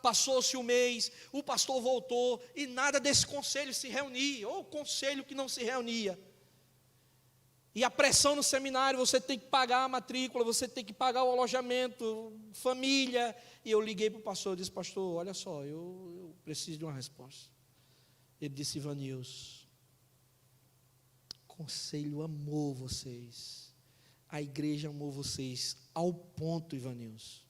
Passou-se o mês, o pastor voltou, e nada desse conselho se reunia, ou conselho que não se reunia. E a pressão no seminário: você tem que pagar a matrícula, você tem que pagar o alojamento, família. E eu liguei para o pastor, eu disse: pastor, olha só, eu preciso de uma resposta. Ele disse: Ivanilson, o conselho amou vocês, a igreja amou vocês, ao ponto, Ivanilson,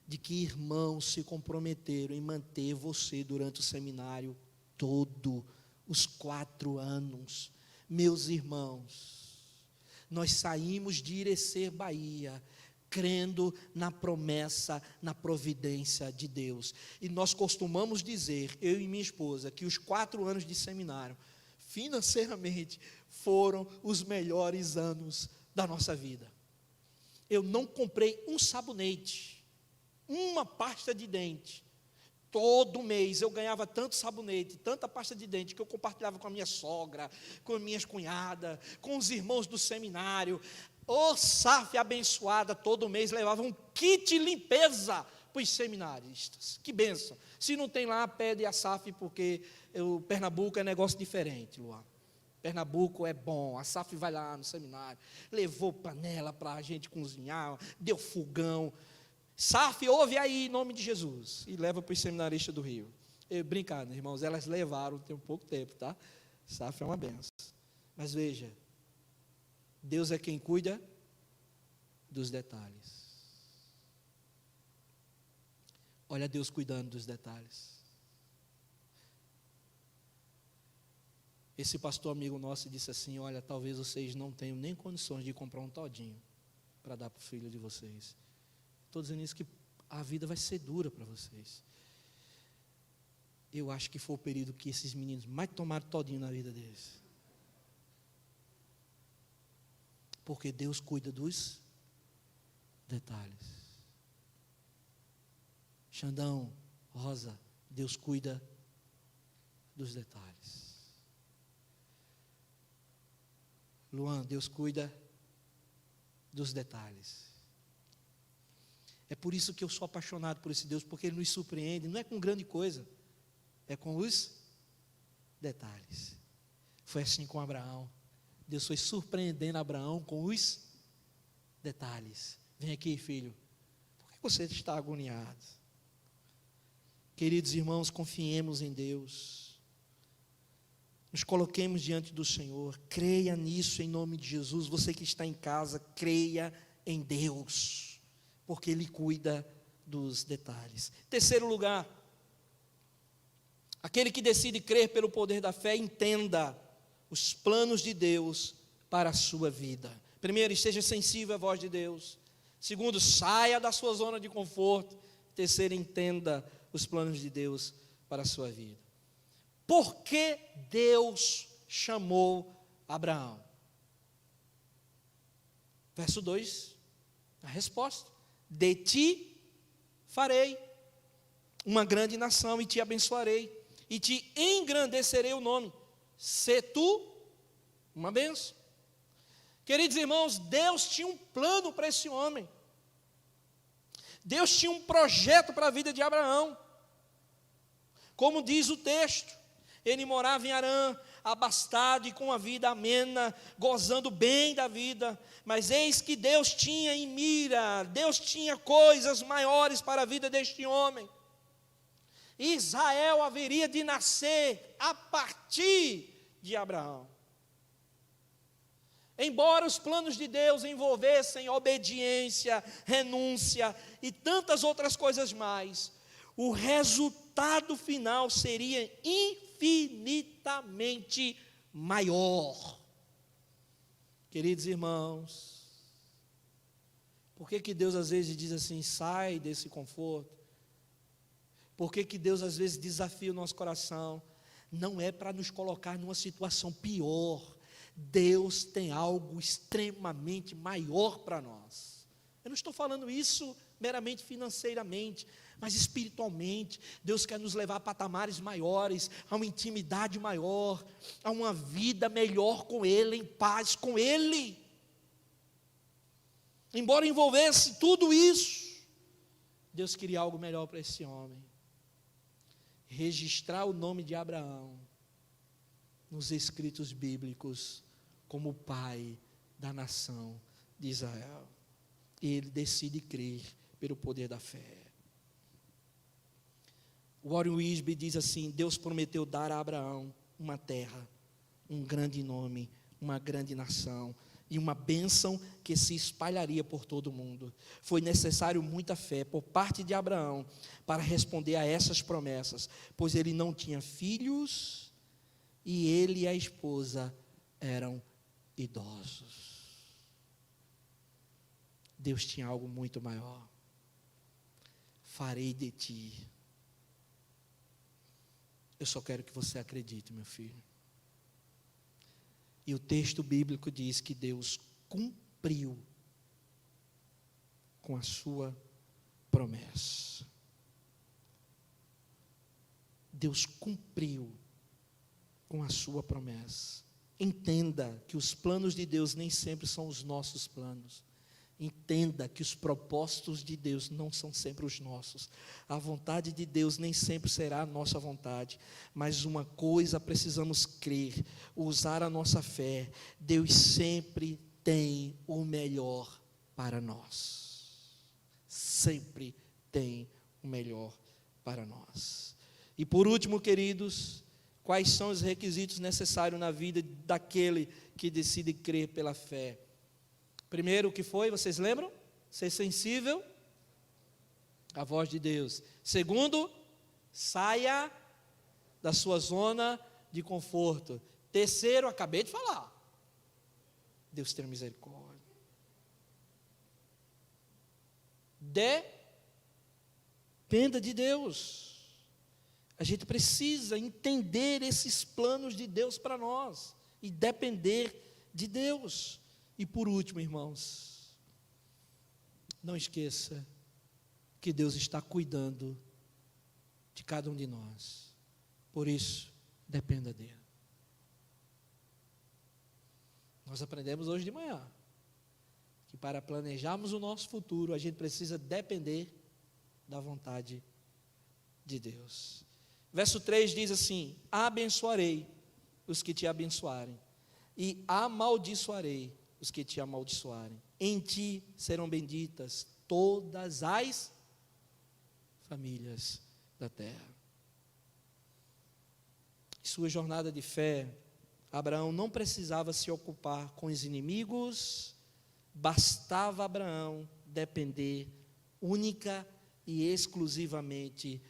de que irmãos se comprometeram em manter você durante o seminário todo, os 4 anos. Meus irmãos, nós saímos de Irecê, Bahia, crendo na promessa, na providência de Deus. E nós costumamos dizer, eu e minha esposa, que os 4 anos de seminário, financeiramente, foram os melhores anos da nossa vida. Eu não comprei um sabonete, uma pasta de dente. Todo mês eu ganhava tanto sabonete, tanta pasta de dente, que eu compartilhava com a minha sogra, com as minhas cunhadas, com os irmãos do seminário. Ô SAF abençoada, todo mês levava um kit limpeza para os seminaristas. Que bênção. Se não tem lá, pede a SAF, porque o Pernambuco é negócio diferente, Luan. Pernambuco é bom, a SAF vai lá no seminário, levou panela para a gente cozinhar, deu fogão. SAF, ouve aí em nome de Jesus, e leva para os seminaristas do Rio. Brincando, irmãos, elas levaram, tem um pouco tempo, tá? SAF é uma benção. Mas veja, Deus é quem cuida dos detalhes. Olha Deus cuidando dos detalhes. Esse pastor amigo nosso disse assim: olha, talvez vocês não tenham nem condições de comprar um todinho para dar para o filho de vocês. Estou dizendo isso que a vida vai ser dura para vocês. Eu acho que foi o período que esses meninos mais tomaram todinho na vida deles. Porque Deus cuida dos detalhes. Xandão, Rosa, Deus cuida dos detalhes. Luan, Deus cuida dos detalhes. É por isso que eu sou apaixonado por esse Deus, porque Ele nos surpreende, não é com grande coisa, é com os detalhes. Foi assim com Abraão. Deus foi surpreendendo Abraão com os detalhes. Vem aqui, filho, por que você está agoniado? Queridos irmãos, confiemos em Deus. Nos coloquemos diante do Senhor. Creia nisso em nome de Jesus. Você que está em casa, creia em Deus, porque Ele cuida dos detalhes. Terceiro lugar, Aquele que decide crer pelo poder da fé, entenda os planos de Deus para a sua vida. Primeiro, esteja sensível à voz de Deus. Segundo, saia da sua zona de conforto. Terceiro, entenda os planos de Deus para a sua vida. Por que Deus chamou Abraão? Verso 2, a resposta: de ti farei uma grande nação e te abençoarei e te engrandecerei o nome. Se tu uma bênção. Queridos irmãos, Deus tinha um plano para esse homem. Deus tinha um projeto para a vida de Abraão. Como diz o texto, ele morava em Harã, abastado e com a vida amena, gozando bem da vida. Mas eis que Deus tinha em mira, Deus tinha coisas maiores para a vida deste homem. Israel haveria de nascer a partir de Abraão. Embora os planos de Deus envolvessem obediência, renúncia e tantas outras coisas mais, o resultado final seria infinitamente maior. Queridos irmãos, por que Deus às vezes diz assim, sai desse conforto? Por que Deus às vezes desafia o nosso coração? Não é para nos colocar numa situação pior. Deus tem algo extremamente maior para nós. Eu não estou falando isso meramente financeiramente, mas espiritualmente. Deus quer nos levar a patamares maiores, a uma intimidade maior, a uma vida melhor com Ele, em paz com Ele. Embora envolvesse tudo isso, Deus queria algo melhor para esse homem. Registrar o nome de Abraão nos escritos bíblicos como o pai da nação de Israel. E ele decide crer pelo poder da fé. Warren Wiersbe diz assim: Deus prometeu dar a Abraão uma terra, um grande nome, uma grande nação e uma bênção que se espalharia por todo o mundo. Foi necessário muita fé por parte de Abraão para responder a essas promessas, pois ele não tinha filhos e ele e a esposa eram idosos. Deus tinha algo muito maior. Farei de ti. Eu só quero que você acredite, meu filho. E o texto bíblico diz que Deus cumpriu com a sua promessa. Deus cumpriu com a sua promessa. Entenda que os planos de Deus nem sempre são os nossos planos. Entenda que os propósitos de Deus não são sempre os nossos. A vontade de Deus nem sempre será a nossa vontade. Mas uma coisa precisamos crer, usar a nossa fé. Deus sempre tem o melhor para nós. Sempre tem o melhor para nós. E por último, queridos, quais são os requisitos necessários na vida daquele que decide crer pela fé? Primeiro, o que foi? Vocês lembram? Ser sensível à voz de Deus. Segundo, saia da sua zona de conforto. Terceiro, acabei de falar, Deus tem misericórdia. Dependa de Deus. A gente precisa entender esses planos de Deus para nós e depender de Deus. E por último, irmãos, não esqueça que Deus está cuidando de cada um de nós. Por isso, dependa dele. Nós aprendemos hoje de manhã que para planejarmos o nosso futuro, a gente precisa depender da vontade de Deus. Verso 3 diz assim: abençoarei os que te abençoarem e amaldiçoarei os que te amaldiçoarem. Em ti serão benditas todas as famílias da terra. Em sua jornada de fé, Abraão não precisava se ocupar com os inimigos, bastava Abraão depender única e exclusivamente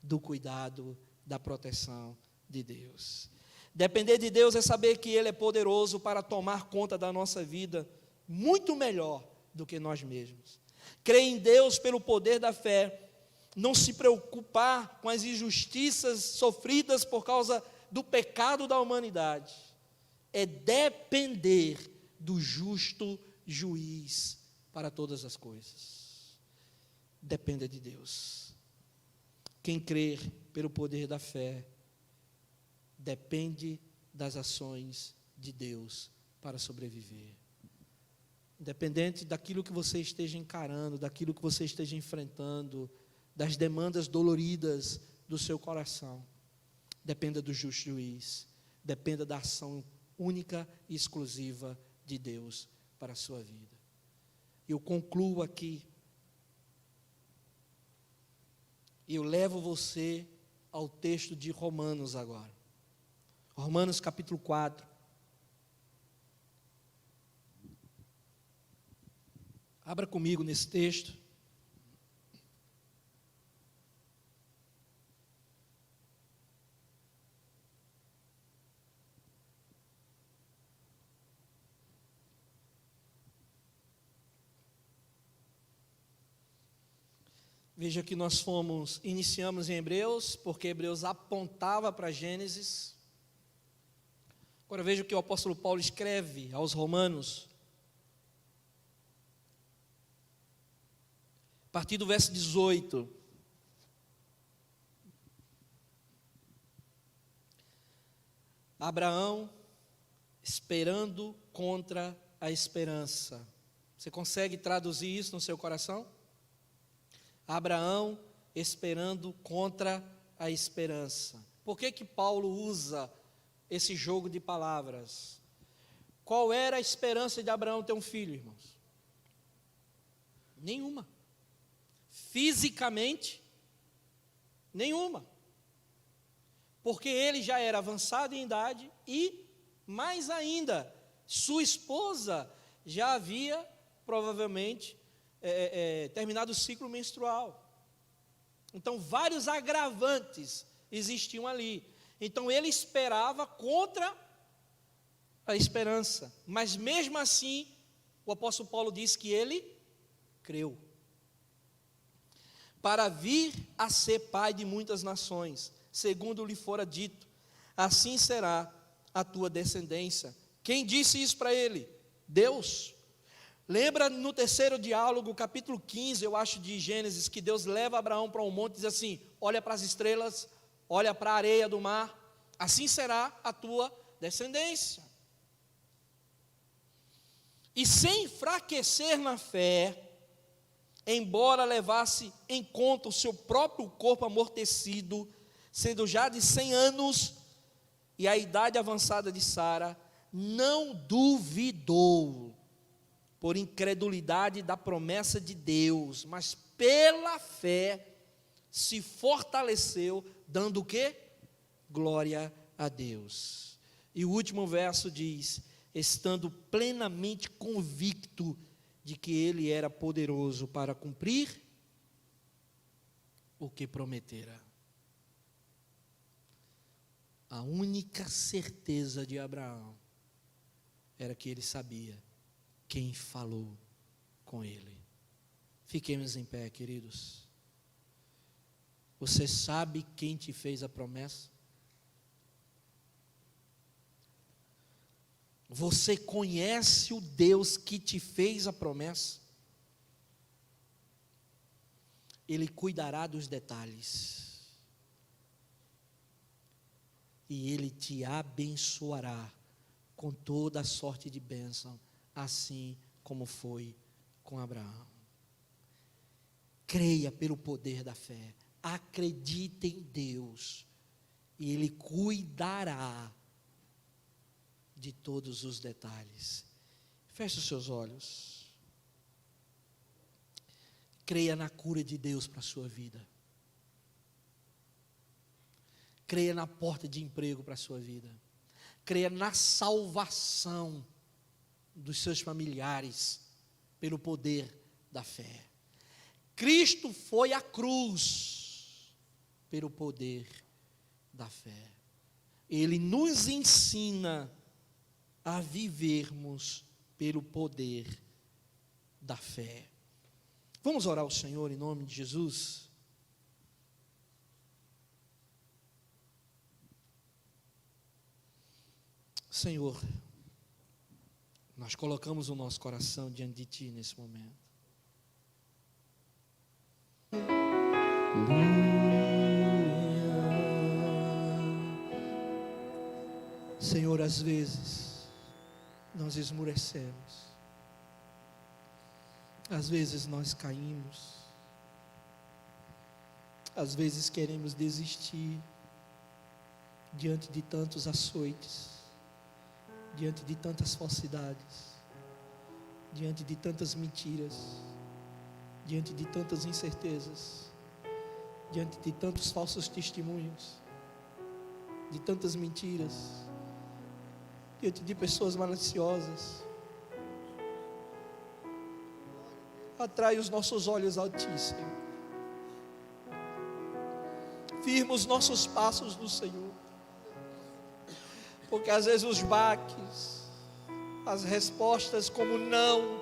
do cuidado da proteção de Deus. Depender de Deus é saber que Ele é poderoso para tomar conta da nossa vida muito melhor do que nós mesmos. Crer em Deus pelo poder da fé, não se preocupar com as injustiças sofridas por causa do pecado da humanidade, é depender do justo juiz para todas as coisas. Dependa de Deus. Quem crer pelo poder da fé, depende das ações de Deus para sobreviver. Independente daquilo que você esteja encarando, daquilo que você esteja enfrentando, das demandas doloridas do seu coração, dependa do justo juiz, dependa da ação única e exclusiva de Deus para a sua vida. Eu concluo aqui, eu levo você ao texto de Romanos agora. Romanos capítulo 4. Abra comigo nesse texto. Veja que nós iniciamos em Hebreus, porque Hebreus apontava para Gênesis. Agora veja o que o apóstolo Paulo escreve aos Romanos. A partir do verso 18. Abraão esperando contra a esperança. Você consegue traduzir isso no seu coração? Abraão esperando contra a esperança. Por que Paulo usa esse jogo de palavras? Qual era a esperança de Abraão ter um filho, irmãos? Nenhuma. Fisicamente, nenhuma. Porque ele já era avançado em idade e, mais ainda, sua esposa já havia, provavelmente, terminado o ciclo menstrual. Então, vários agravantes existiam ali. Então, ele esperava contra a esperança. Mas, mesmo assim, o apóstolo Paulo diz que ele creu. Para vir a ser pai de muitas nações, segundo lhe fora dito, assim será a tua descendência. Quem disse isso para ele? Deus. Lembra no terceiro diálogo, capítulo 15, eu acho, de Gênesis, que Deus leva Abraão para um monte e diz assim: olha para as estrelas, olha para a areia do mar, assim será a tua descendência. E sem enfraquecer na fé, embora levasse em conta o seu próprio corpo amortecido, sendo já de 100 anos, e a idade avançada de Sara, não duvidou, por incredulidade da promessa de Deus, mas pela fé se fortaleceu, dando o quê? Glória a Deus. E o último verso diz: estando plenamente convicto de que ele era poderoso para cumprir o que prometera. A única certeza de Abraão era que ele sabia quem falou com ele. Fiquemos em pé, queridos. Você sabe quem te fez a promessa? Você conhece o Deus que te fez a promessa? Ele cuidará dos detalhes. E Ele te abençoará com toda a sorte de bênção, assim como foi com Abraão. Creia pelo poder da fé. Acredite em Deus. E Ele cuidará de todos os detalhes. Feche os seus olhos. Creia na cura de Deus para a sua vida. Creia na porta de emprego para a sua vida. Creia na salvação dos seus familiares pelo poder da fé. Cristo foi à cruz pelo poder da fé. Ele nos ensina a vivermos pelo poder da fé. Vamos orar ao Senhor em nome de Jesus? Senhor, nós colocamos o nosso coração diante de Ti nesse momento. Senhor, às vezes nós esmorecemos, às vezes nós caímos, às vezes queremos desistir diante de tantos açoites, diante de tantas falsidades, diante de tantas mentiras, diante de tantas incertezas, diante de tantos falsos testemunhos, de tantas mentiras, diante de pessoas maliciosas. Atrai os nossos olhos a Ti, Senhor. Firma os nossos passos no Senhor, porque às vezes os baques, as respostas como não,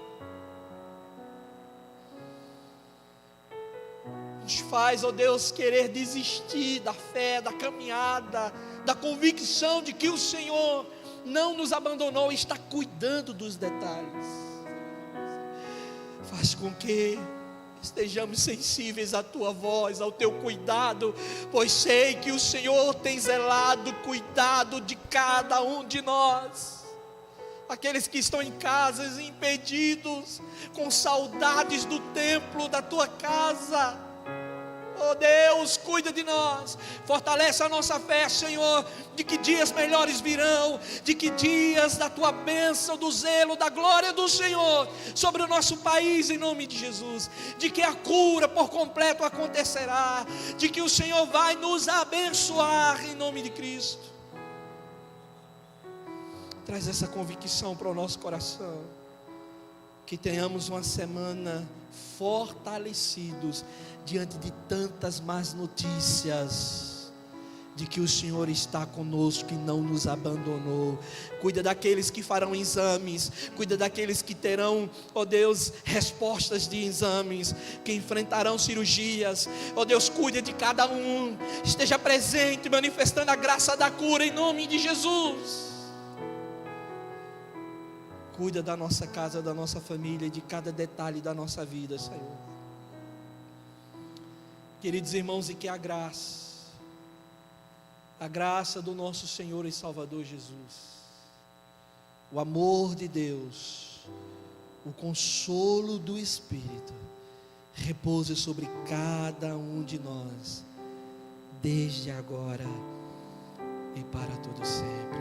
nos faz, ó Deus, querer desistir da fé, da caminhada, da convicção de que o Senhor não nos abandonou e está cuidando dos detalhes. Faz com que estejamos sensíveis à Tua voz, ao Teu cuidado, pois sei que o Senhor tem zelado, cuidado de cada um de nós. Aqueles que estão em casas impedidos, com saudades do templo, da Tua casa. Oh Deus, cuida de nós, fortalece a nossa fé, Senhor, de que dias melhores virão, de que dias da Tua bênção, do zelo, da glória do Senhor sobre o nosso país, em nome de Jesus, de que a cura por completo acontecerá, de que o Senhor vai nos abençoar, em nome de Cristo. Traz essa convicção para o nosso coração, que tenhamos uma semana fortalecidos diante de tantas más notícias, de que o Senhor está conosco e não nos abandonou. Cuida daqueles que farão exames, cuida daqueles que terão, ó Deus, respostas de exames, que enfrentarão cirurgias. Ó Deus, cuida de cada um, esteja presente, manifestando a graça da cura em nome de Jesus. Cuida da nossa casa, da nossa família, de cada detalhe da nossa vida, Senhor. Queridos irmãos, e que a graça do nosso Senhor e Salvador Jesus, o amor de Deus, o consolo do Espírito, repouse sobre cada um de nós, desde agora e para todo sempre.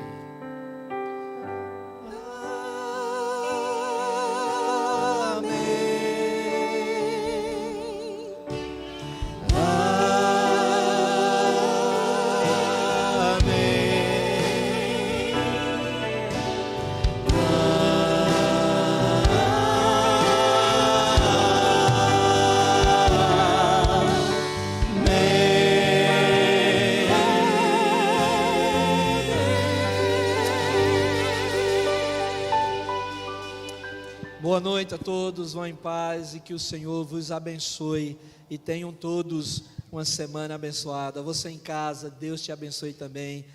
Boa noite a todos, vão em paz e que o Senhor vos abençoe e tenham todos uma semana abençoada. Você em casa, Deus te abençoe também.